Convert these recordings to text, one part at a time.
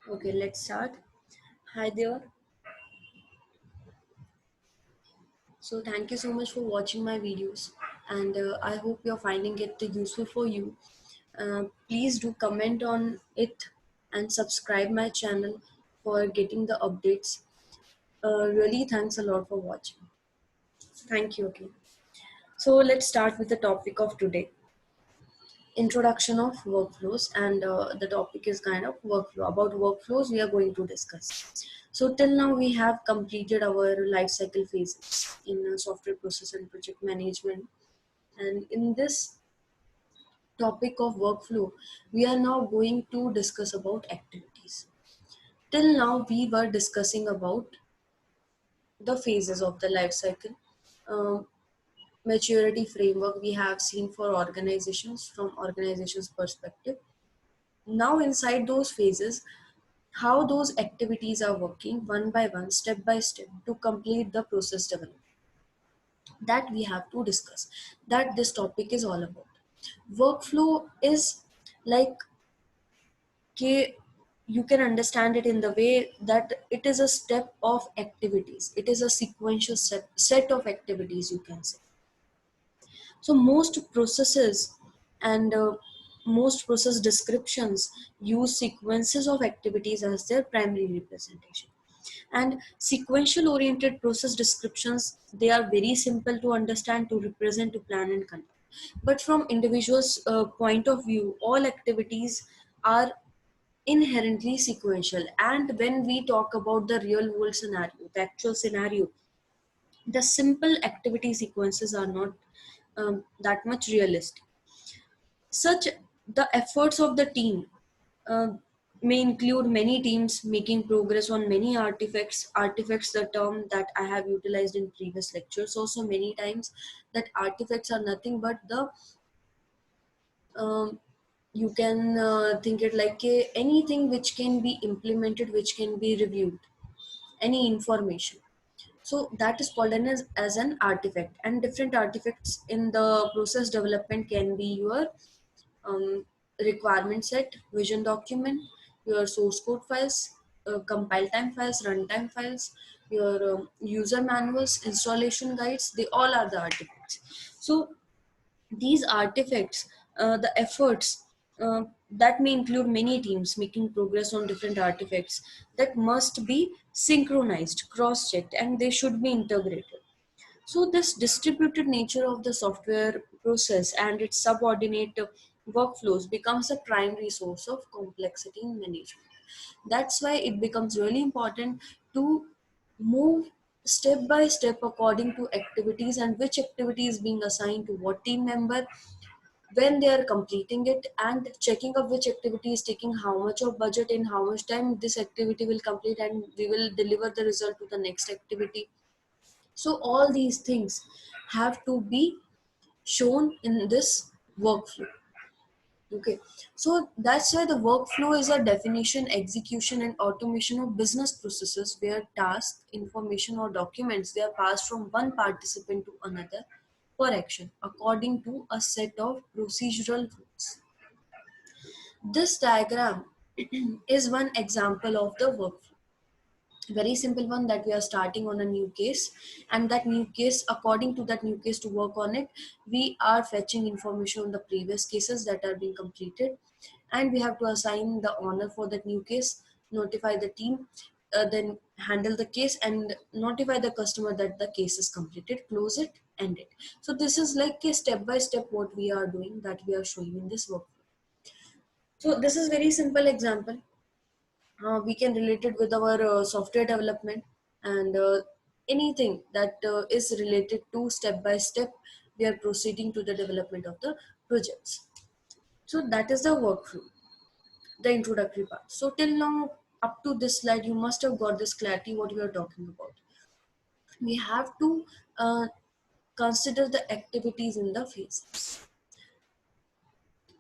Okay, let's start. Hi there. So, thank you so much for watching my videos, and I hope you're finding it useful for you. Please do comment on it and subscribe my channel for getting the updates. Really, thanks a lot for watching. Thank you again. So, let's start with the topic of today. Introduction of workflows, and the topic is kind of workflow. About workflows we are going to discuss. So till now we have completed our life cycle phases in software process and project management, and in this topic of workflow we are now going to discuss about activities. Till now we were discussing about the phases of the life cycle. Um, Maturity framework we have seen for organizations from organizations perspective. Now inside those phases, how those activities are working one by one, step by step, to complete the process development, that we have to discuss, that this topic is all about. Workflow is like, you can understand it in the way that it is a step of activities, it is a sequential set of activities, you can say. So most processes and most process descriptions use sequences of activities as their primary representation. And sequential oriented process descriptions, they are very simple to understand, to represent, to plan and conduct. But from individuals point of view, all activities are inherently sequential. And when we talk about the real world scenario, the actual scenario, the simple activity sequences are not that much realistic. Such the efforts of the team uh, may include many teams making progress on many artifacts. Artifacts, the term that I have utilized in previous lectures also many times, that artifacts are nothing but the um, you can think it like anything which can be implemented, which can be reviewed, any information. So that is called as an artifact. And different artifacts in the process development can be your um, requirement set, vision document, your source code files, compile time files, runtime files, your user manuals, installation guides, they all are the artifacts. So these artifacts, the efforts, that may include many teams making progress on different artifacts, that must be synchronized, cross-checked, and they should be integrated. So this distributed nature of the software process and its subordinate workflows becomes a primary source of complexity in management. That's why it becomes really important to move step by step according to activities, and which activity is being assigned to what team member, when they are completing it, and checking up which activity is taking how much of budget, in how much time this activity will complete, and we will deliver the result to the next activity. So all these things have to be shown in this workflow. Okay, so that's why the workflow is a definition, execution, and automation of business processes where tasks, information, or documents, they are passed from one participant to another for action according to a set of procedural rules. This diagram is one example of the workflow. Very simple one, that we are starting on a new case, and that new case, according to that new case, to work on it, we are fetching information on the previous cases that are being completed, and we have to assign the owner for that new case, notify the team, then handle the case and notify the customer that the case is completed, close it, end it. So this is like a step by step what we are doing, that we are showing in this workflow. So this is very simple example. We can relate it with our software development, and anything that is related to step by step, we are proceeding to the development of the projects. So that is the workflow, the introductory part. So till now, up to this slide, you must have got this clarity what we are talking about. We have to consider the activities in the phases.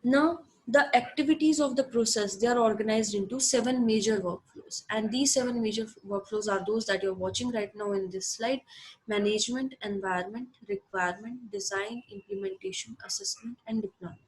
Now, the activities of the process, they are organized into 7 major workflows. And these 7 major workflows are those that you're watching right now in this slide: management, environment, requirement, design, implementation, assessment, and deployment.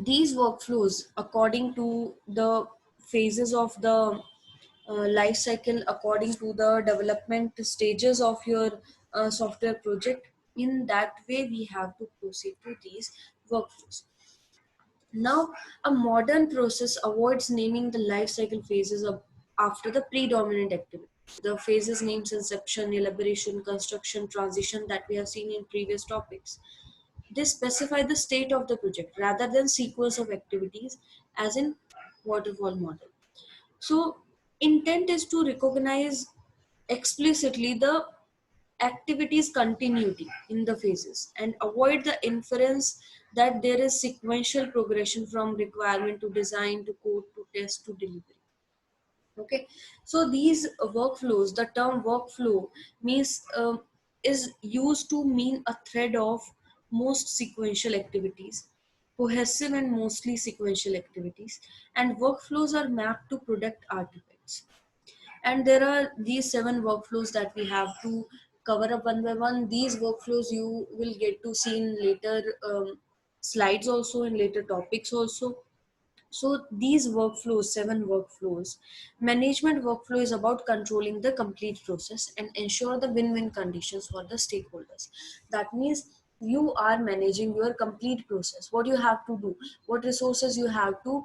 these workflows according to the phases of the life cycle, according to the development stages of your software project. In that way we have to proceed to these workflows. Now, a modern process avoids naming the life cycle phases of after the predominant activity. The phases names inception, elaboration, construction, transition that we have seen in previous topics. They specify the state of the project rather than sequence of activities as in waterfall model. So intent is to recognize explicitly the activities continuity in the phases and avoid the inference that there is sequential progression from requirement to design to code to test to delivery. Okay, so these workflows, the term workflow means is used to mean a thread of most sequential activities, cohesive and mostly sequential activities, and workflows are mapped to product artifacts. And there are these 7 workflows that we have to cover up one by one. These workflows you will get to see in later slides, also in later topics also. So these workflows, 7 workflows. Management workflow is about controlling the complete process and ensure the win-win conditions for the stakeholders. That means you are managing your complete process. What you have to do, what resources you have to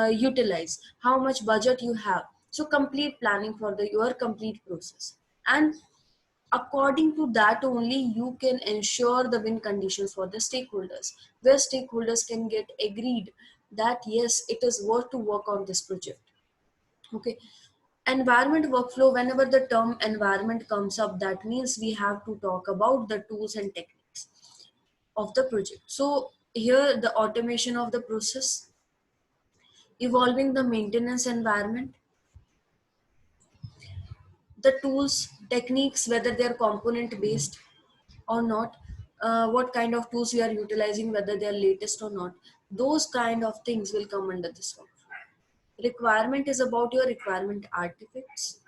utilize, how much budget you have. So complete planning for the your complete process. And according to that only you can ensure the win conditions for the stakeholders, where stakeholders can get agreed that yes, it is worth to work on this project. Okay, environment workflow, whenever the term environment comes up, that means we have to talk about the tools and techniques of the project. So here the automation of the process, evolving the maintenance environment, the tools, techniques, whether they are component based or not, what kind of tools we are utilizing, whether they are latest or not, those kind of things will come under this one. Requirement is about your requirement artifacts.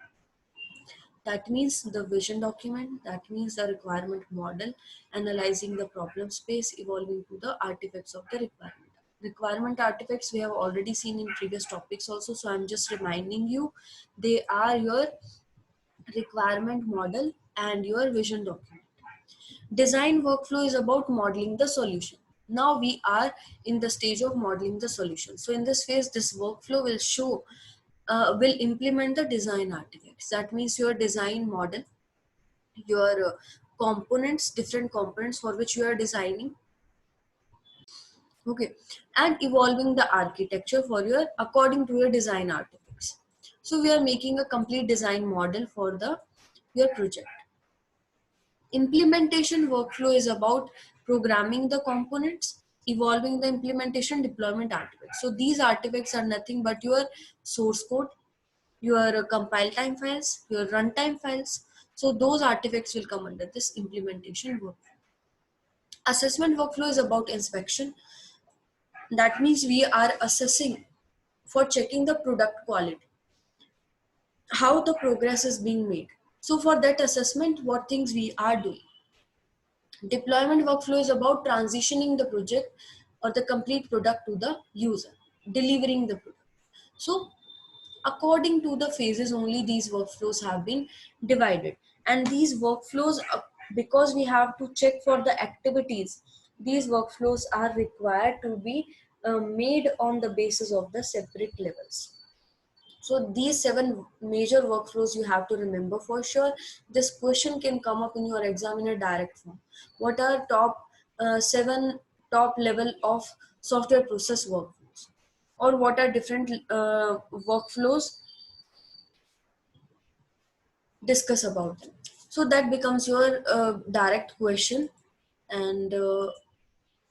That means the vision document, that means the requirement model, analyzing the problem space, evolving to the artifacts of the requirement. Requirement artifacts we have already seen in previous topics also, so I'm just reminding you, they are your requirement model and your vision document. Design workflow is about modeling the solution. Now we are in the stage of modeling the solution. So in this phase, this workflow will show, will implement the design artifacts. That means your design model, your components, different components for which you are designing. Okay, and evolving the architecture for your according to your design artifacts. So we are making a complete design model for the your project. Implementation workflow is about programming the components, evolving the implementation deployment artifacts. So these artifacts are nothing but your source code, your compile time files, your runtime files. So those artifacts will come under this implementation workflow. Assessment workflow is about inspection. That means we are assessing for checking the product quality, how the progress is being made. So for that assessment, what things we are doing. Deployment workflow is about transitioning the project or the complete product to the user, delivering the product. So, according to the phases, only these workflows have been divided. And these workflows, because we have to check for the activities, these workflows are required to be made on the basis of the separate levels. So these 7 major workflows you have to remember for sure. This question can come up in your exam in a direct form. What are top 7 top level of software process workflows? Or what are different workflows? Discuss about them. So that becomes your direct question. And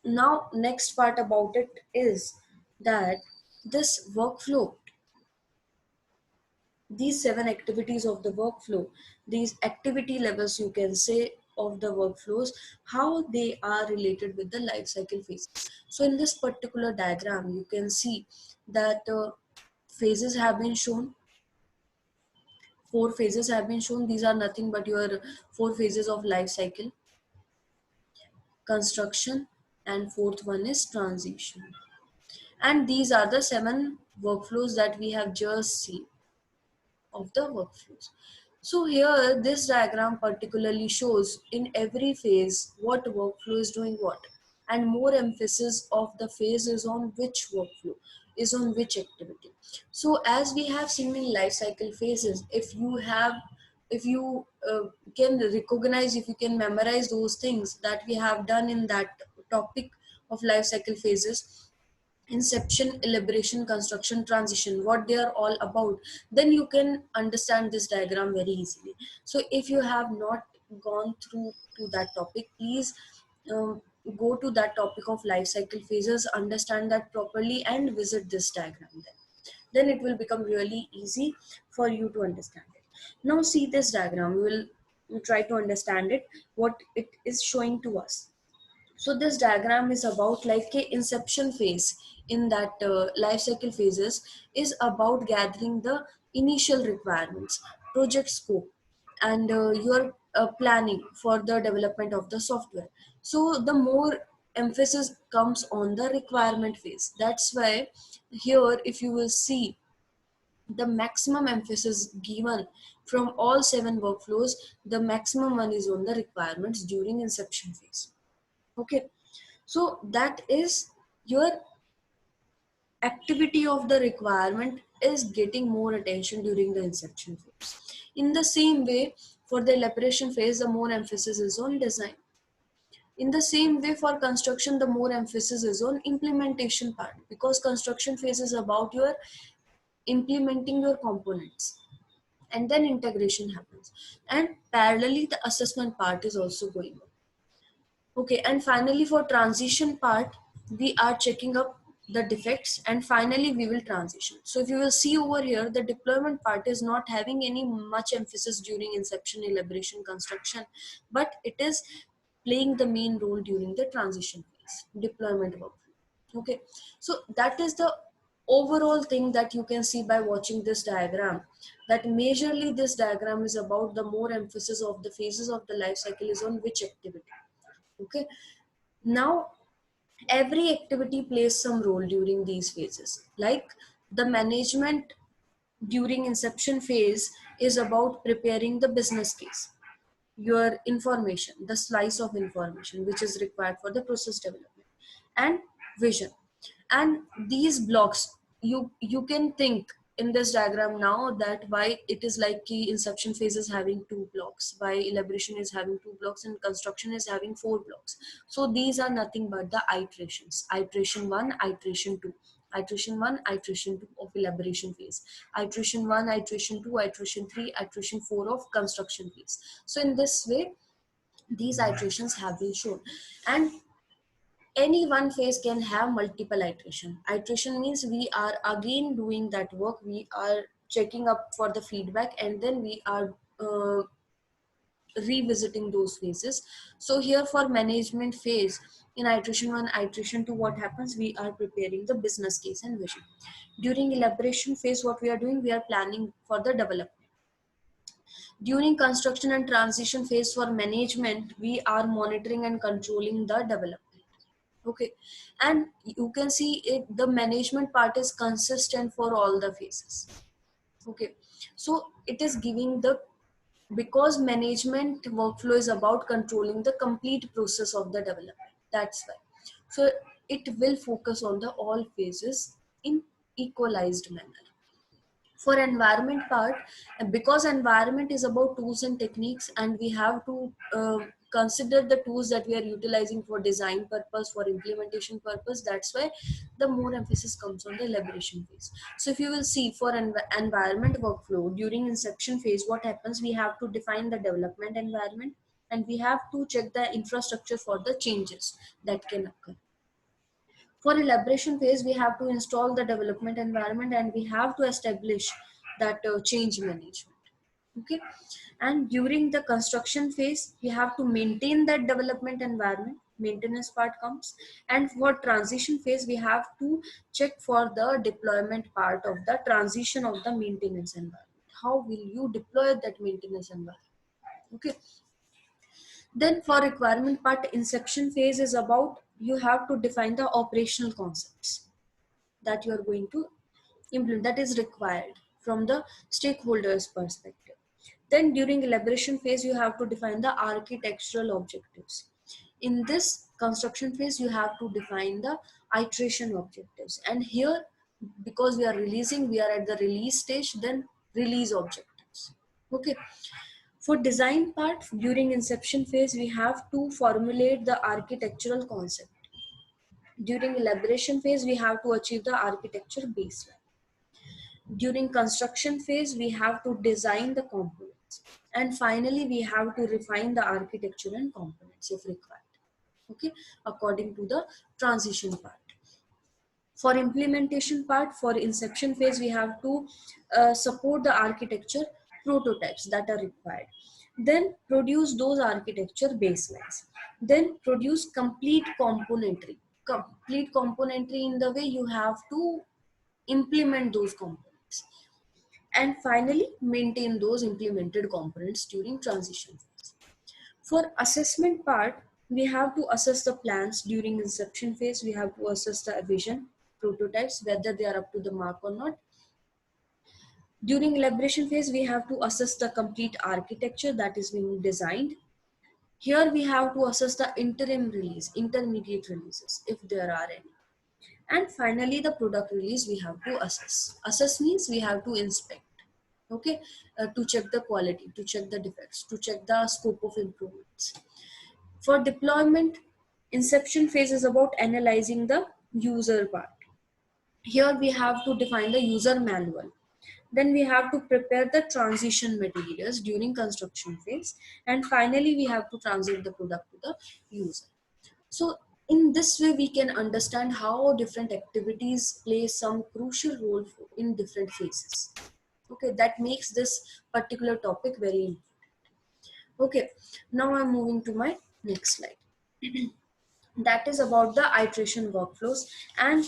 now next part about it is that this workflow, these 7 activities of the workflow, these activity levels you can say of the workflows, how they are related with the life cycle phases. So in this particular diagram you can see that phases have been shown. 4 phases have been shown. These are nothing but your 4 phases of life cycle: construction, and fourth one is transition. And these are the 7 workflows that we have just seen of the workflows. So here this diagram particularly shows in every phase what workflow is doing what, and more emphasis of the phase is on which workflow, is on which activity. So as we have seen in life cycle phases, if you can recognize, if you can memorize those things that we have done in that topic of life cycle phases, inception, elaboration, construction, transition, what they are all about, then you can understand this diagram very easily. So if you have not gone through to that topic, please um, go to that topic of life cycle phases, understand that properly, and visit this diagram then it will become really easy for you to understand it. Now see this diagram, we will try to understand it, what it is showing to us. So this diagram is about like a inception phase in that life cycle phases is about gathering the initial requirements, project scope, and your planning for the development of the software. So the more emphasis comes on the requirement phase. That's why here if you will see the maximum emphasis given from all 7 workflows, the maximum one is on the requirements during inception phase. Okay, so that is your activity of the requirement is getting more attention during the inception phase. In the same way, for the elaboration phase, the more emphasis is on design. In the same way, for construction, the more emphasis is on implementation part, because construction phase is about your implementing your components, and then integration happens. And parallelly, the assessment part is also going on. Okay, and finally for transition part, we are checking up the defects and finally we will transition. So if you will see over here, the deployment part is not having any much emphasis during inception, elaboration, construction, but it is playing the main role during the transition phase, deployment workflow. Okay, so that is the overall thing that you can see by watching this diagram, that majorly this diagram is about the more emphasis of the phases of the life cycle is on which activity. Okay, now every activity plays some role during these phases. Like the management during inception phase is about preparing the business case, your information, the slice of information which is required for the process development, and vision. And these blocks, you can think in this diagram now that why it is like key inception phase is having 2 blocks, why elaboration is having 2 blocks, and construction is having 4 blocks. So these are nothing but the iterations: iteration 1, iteration 2, iteration 1, iteration 2 of elaboration phase, iteration 1, iteration 2, iteration 3, iteration 4 of construction phase. So in this way these iterations have been shown. And any one phase can have multiple iteration. Iteration means we are again doing that work, we are checking up for the feedback, and then we are revisiting those phases. So here for management phase, in iteration 1, iteration 2, what happens, we are preparing the business case and vision. During elaboration phase, what we are doing, we are planning for the development. During construction and transition phase for management, we are monitoring and controlling the development. Okay, and you can see it, the management part is consistent for all the phases. Okay, so it is giving the, because management workflow is about controlling the complete process of the development, that's why. So it will focus on the all phases in equalized manner. For environment part, because environment is about tools and techniques, and we have to consider the tools that we are utilizing for design purpose, for implementation purpose, that's why the more emphasis comes on the elaboration phase. So if you will see for environment workflow during inception phase, what happens, we have to define the development environment, and we have to check the infrastructure for the changes that can occur. For elaboration phase, we have to install the development environment, and we have to establish that change management. Okay, and during the construction phase, we have to maintain that development environment, maintenance part comes. And for transition phase, we have to check for the deployment part of the transition of the maintenance environment. How will you deploy that maintenance environment? Okay, then for requirement part, inception phase is about you have to define the operational concepts. that you are going to implement, that is required from the stakeholders perspective. Then during elaboration phase you have to define the architectural objectives. In this construction phase you have to define the iteration objectives, and here, because we are releasing, we are at the release stage, then release objectives. Okay. For design part, during inception phase we have to formulate the architectural concept. During elaboration phase we have to achieve the architecture baseline. During construction phase we have to design the components, and finally we have to refine the architecture and components if required. Okay, according to the transition part. For implementation part, for inception phase we have to support the architecture prototypes that are required, then produce those architecture baselines, then produce complete componentry in the way you have to implement those components, and finally maintain those implemented components during transition phase. For assessment part, we have to assess the plans during inception phase. We have to assess the vision prototypes, whether they are up to the mark or not. During elaboration phase, we have to assess the complete architecture that is being designed. Here we have to assess the interim release, intermediate releases, if there are any. And finally, the product release we have to assess. Assess means we have to inspect, okay, to check the quality, to check the defects, to check the scope of improvements. For deployment, inception phase is about analyzing the user part. Here we have to define the user manual. Then we have to prepare the transition materials during construction phase. And finally, we have to transit the product to the user. So in this way, we can understand how different activities play some crucial role in different phases. Okay, that makes this particular topic very important. Okay, now I'm moving to my next slide. That is about the iteration workflows. And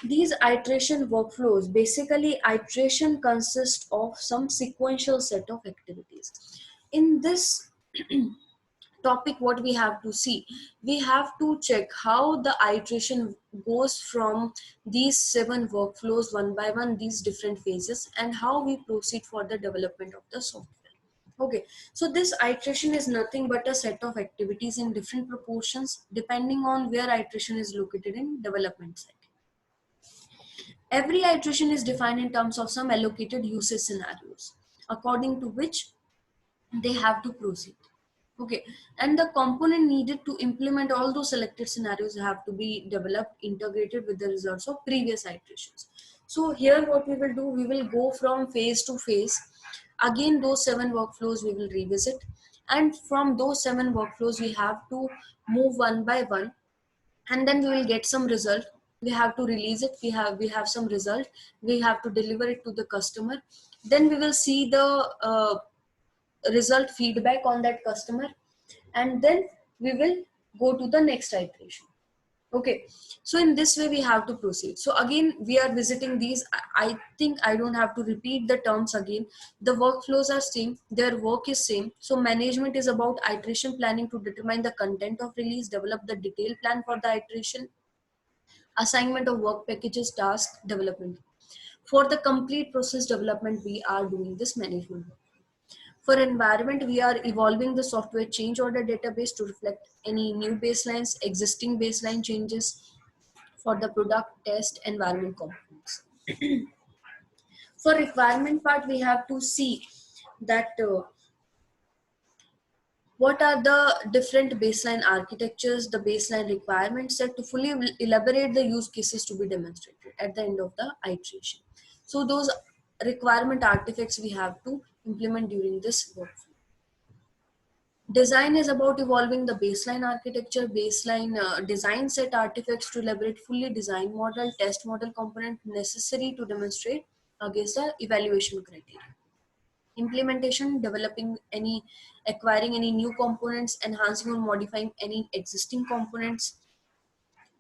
these iteration workflows, basically iteration consists of some sequential set of activities. In this topic, what we have to see, we have to check how the iteration goes from these 7 workflows one by one, these different phases, and how we proceed for the development of the software. Okay, so this iteration is nothing but a set of activities in different proportions depending on where iteration is located in development cycle. Every iteration is defined in terms of some allocated usage scenarios, according to which they have to proceed. Okay, and the component needed to implement all those selected scenarios have to be developed, integrated with the results of previous iterations. So here what we will do, we will go from phase to phase. Again, those 7 workflows we will revisit. And from those 7 workflows, we have to move one by one, and then we will get some result. We have to release it, we have some result, we have to deliver it to the customer. Then we will see the result feedback on that customer, and then we will go to the next iteration. Okay, so in this way we have to proceed. So again, we are visiting these. I think I don't have to repeat the terms again. The workflows are same, their work is same. So management is about iteration planning to determine the content of release, develop the detailed plan for the iteration, assignment of work packages, task development. For the complete process development, we are doing this management work. For environment, we are evolving the software change order database to reflect any new baselines, existing baseline changes for the product test environment components. For requirement part, we have to see that what are the different baseline architectures, the baseline requirements set to fully elaborate the use cases to be demonstrated at the end of the iteration. So those requirement artifacts we have to implement during this workflow. Design is about evolving the baseline architecture, baseline design set artifacts to elaborate fully designed model, test model component necessary to demonstrate against the evaluation criteria. Implementation, developing any, acquiring any new components, enhancing or modifying any existing components,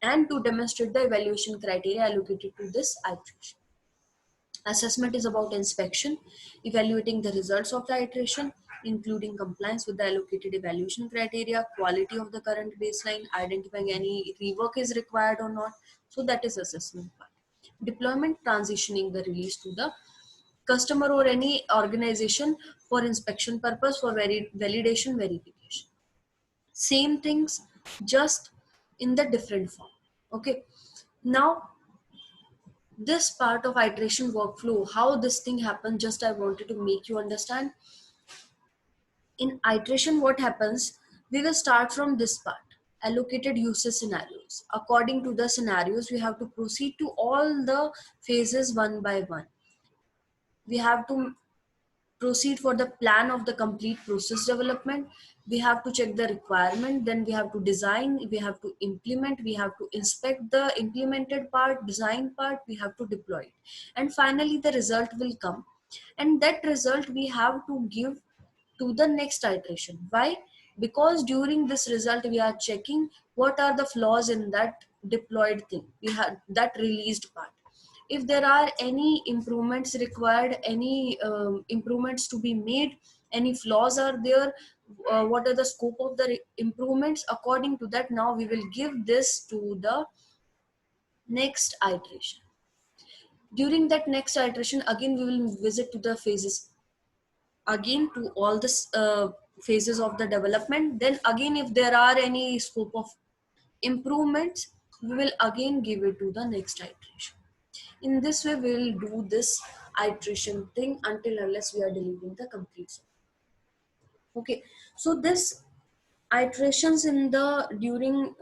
and to demonstrate the evaluation criteria allocated to this iteration. Assessment is about inspection, evaluating the results of the iteration, including compliance with the allocated evaluation criteria, quality of the current baseline, identifying any rework is required or not. So that is assessment part. deployment, transitioning the release to the customer or any organization for inspection purpose, for validation, verification. Same things, just in the different form. Okay, now this part of iteration workflow, how this thing happens, just I wanted to make you understand. In iteration, what happens, we will start from this part, allocated usage scenarios. According to the scenarios, we have to proceed to all the phases one by one. We have to proceed for the plan of the complete process development. We have to check the requirement, then we have to design, we have to implement, we have to inspect the implemented part, design part, we have to deploy it, and finally the result will come. And that result we have to give to the next iteration. Why? Because during this result we are checking what are the flaws in that deployed thing, we have that released part. If there are any improvements required, any improvements to be made, any flaws are there, what are the scope of the improvements, according to that now we will give this to the next iteration. During that next iteration again we will visit to the phases, again to all the phases of the development. Then again if there are any scope of improvements, we will again give it to the next iteration. In this way we will do this iteration thing until unless we are delivering the complete software. Okay, so this iterations in the during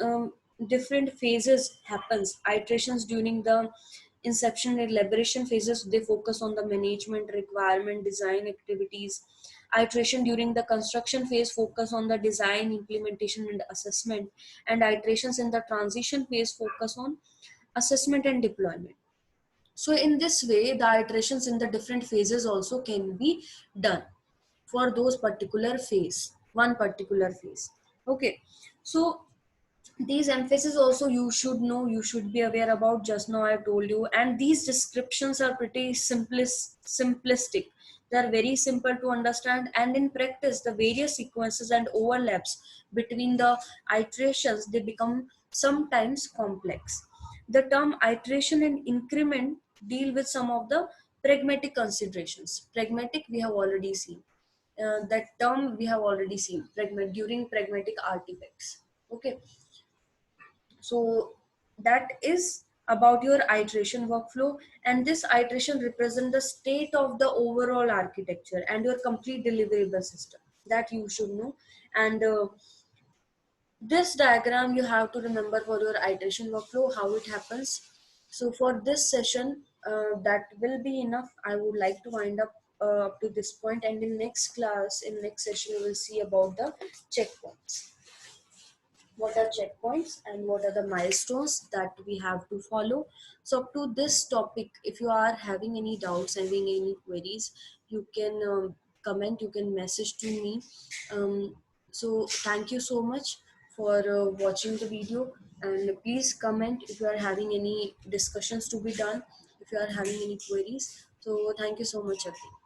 different phases happens. Iterations during the inception and elaboration phases, they focus on the management, requirement, design activities. Iteration during the construction phase focus on the design, implementation and assessment. And iterations in the transition phase focus on assessment and deployment. So in this way the iterations in the different phases also can be done for those particular phase, one particular phase. Okay, so these emphasis also you should know, you should be aware about. Just now I told you, and these descriptions are pretty simplistic. They are very simple to understand, and in practice the various sequences and overlaps between the iterations, they become sometimes complex. The term iteration and increment deal with some of the pragmatic considerations. Pragmatic we have already seen, that term we have already seen, during pragmatic artifacts. Okay, so that is about your iteration workflow, and this iteration represent the state of the overall architecture and your complete deliverable system, that you should know. And this diagram you have to remember for your iteration workflow, how it happens. So for this session, that will be enough. I would like to wind up to this point, and in next class, in next session, we will see about the checkpoints. What are checkpoints and what are the milestones that we have to follow. So up to this topic, if you are having any doubts, having any queries, you can comment, you can message to me. So thank you so much for watching the video, and please comment if you are having any discussions to be done, if you are having any queries. So thank you so much, everyone.